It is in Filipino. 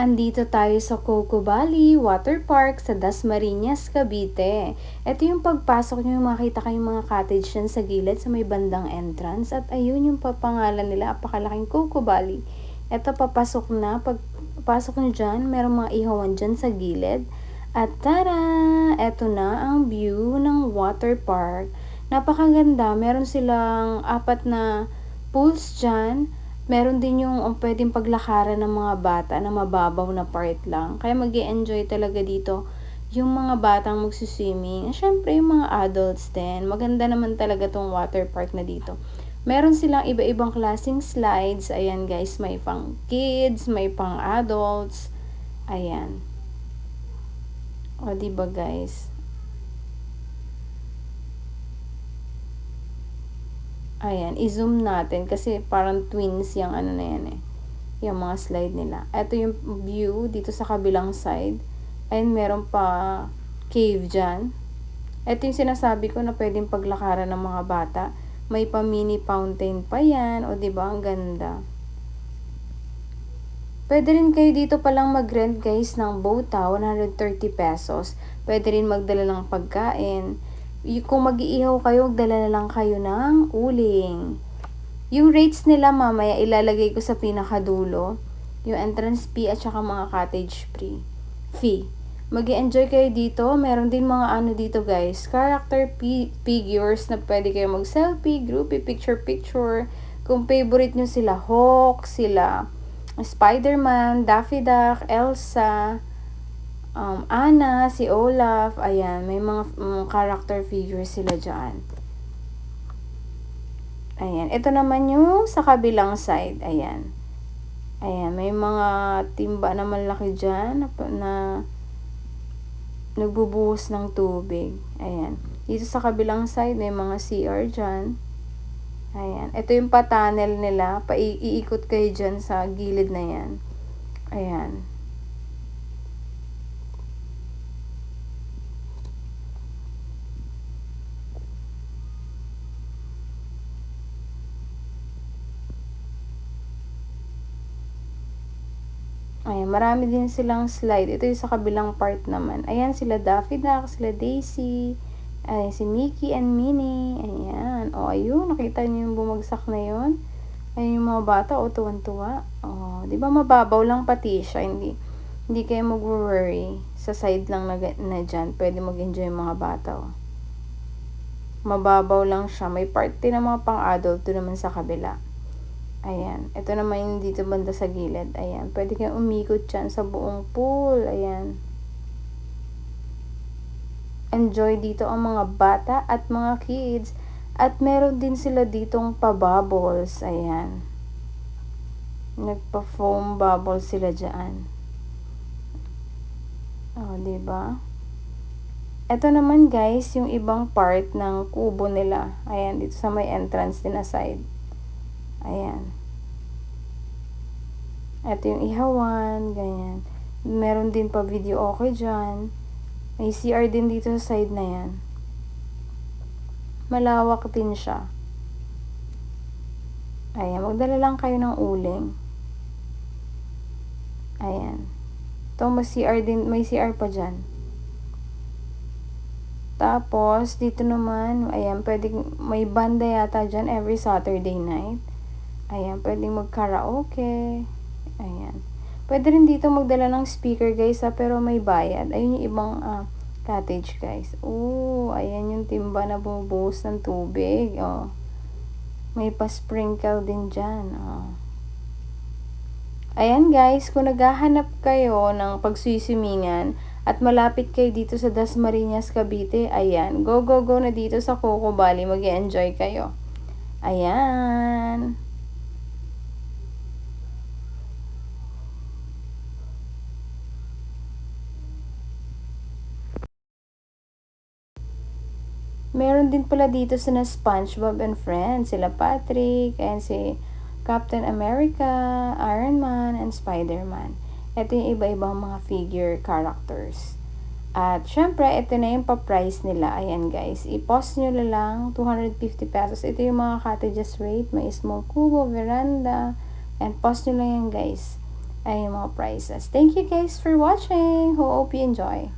Andito tayo sa Coco Valley Water Park sa Dasmariñas, Cavite. Ito yung pagpasok nyo, makita kayong mga cottage yan sa gilid sa may bandang entrance. At ayun yung papangalan nila, apakalaking Coco Valley. Ito papasok na, pagpasok nyo dyan, merong mga ihawan dyan sa gilid. At tara! Ito na ang view ng water park. Napakaganda, meron silang 4 na pools dyan. Meron din yung pwedeng paglakaran ng mga bata na mababaw na part lang. Kaya mag-i-enjoy talaga dito yung mga batang magsiswimming. Siyempre, yung mga adults din. Maganda naman talaga tong water park na dito. Meron silang iba-ibang klaseng slides. Ayan guys, may pang kids, may pang adults. Ayan. O, diba guys? Ayan, i-zoom natin kasi parang twins yung ano na yan eh. Yung mga slide nila. Ito yung view dito sa kabilang side. Ayan, meron pa cave dyan. Ito yung sinasabi ko na pwedeng paglakaran ng mga bata. May pa mini fountain pa yan. O diba, ang ganda. Pwede rin kayo dito palang mag-rent guys ng boat 130 pesos. Pwede rin magdala ng pagkain. Kung mag-iihaw kayo, magdala na lang kayo ng uling. Yung rates nila mamaya ilalagay ko sa pinakadulo. Yung entrance fee at saka mga cottage fee. Mag-enjoy kayo dito. Meron din mga ano dito guys. Character figures na pwede kayo mag-selfie, groupie, picture-picture. Kung favorite nyo sila Hawk, sila Spider-Man, Daffy Duck, Elsa, Anna, si Olaf, ayan, may mga character figures sila dyan. Ayan, ito naman yung sa kabilang side, ayan. Ayan, may mga timba na malaki dyan na nagbubuhos ng tubig. Ayan, dito sa kabilang side, may mga CR dyan. Ayan, ito yung pa-tunnel nila, iikot kayo dyan sa gilid na yan. Ayan. Ayan, marami din silang slide. Ito yung sa kabilang part naman. Ayan, sila Daffy Duck, sila Daisy, ayan, si Mickey and Minnie. Ayan. O, ayun, nakita niyo yung bumagsak na yun? Ayan yung mga bata, o, tuwan-tuwa. O, di ba mababaw lang pati siya, hindi kayo mag-worry. Sa side lang na dyan, pwede mag-enjoy yung mga bata, o. Mababaw lang siya. May part din ng mga pang-adult doon naman sa kabila. Ayan. Ito naman yung dito banda sa gilid. Ayan. Pwede kayong umikot dyan sa buong pool. Ayan. Enjoy dito ang mga bata at mga kids. At meron din sila ditong pa-bubbles. Ayan. Nagpa-foam bubbles sila dyan. O, diba? Ito naman guys, yung ibang part ng kubo nila. Ayan. Dito sa may entrance din na side. Ayan. Ito yung ihawan, ganyan. Meron din pa video okay dyan. May CR din dito sa side na yan. Malawak din siya. Ayan, magdala lang kayo ng uling. Ayan. Ito, may CR pa dyan. Tapos, dito naman, ayan, pwedeng, may banda yata dyan every Saturday night. Ayan, pwedeng mag-karaoke. Ayan. Pwede rin dito magdala ng speaker guys pero may bayad. Ayun yung ibang cottage guys. Oh, ayan yung timba na bumubuhos ng tubig. Oh. May pa-sprinkle din dyan. Oh. Ayan guys, kung naghahanap kayo ng pagsisimingan at malapit kayo dito sa Dasmariñas, Cavite, ayan, go na dito sa Coco Valley, mag-enjoy kayo. Ayan. Meron din pala dito sina SpongeBob and Friends, sila Patrick, and si Captain America, Iron Man, and Spider-Man. Ito yung iba-ibang mga figure characters. At syempre, ito na yung pa-price nila. Ayan guys, i-post nyo na lang, 250 pesos. Ito yung mga cottages rate, may small kubo, veranda, and post nyo lang yan guys. ay yung mga prices. Thank you guys for watching. Hope you enjoy.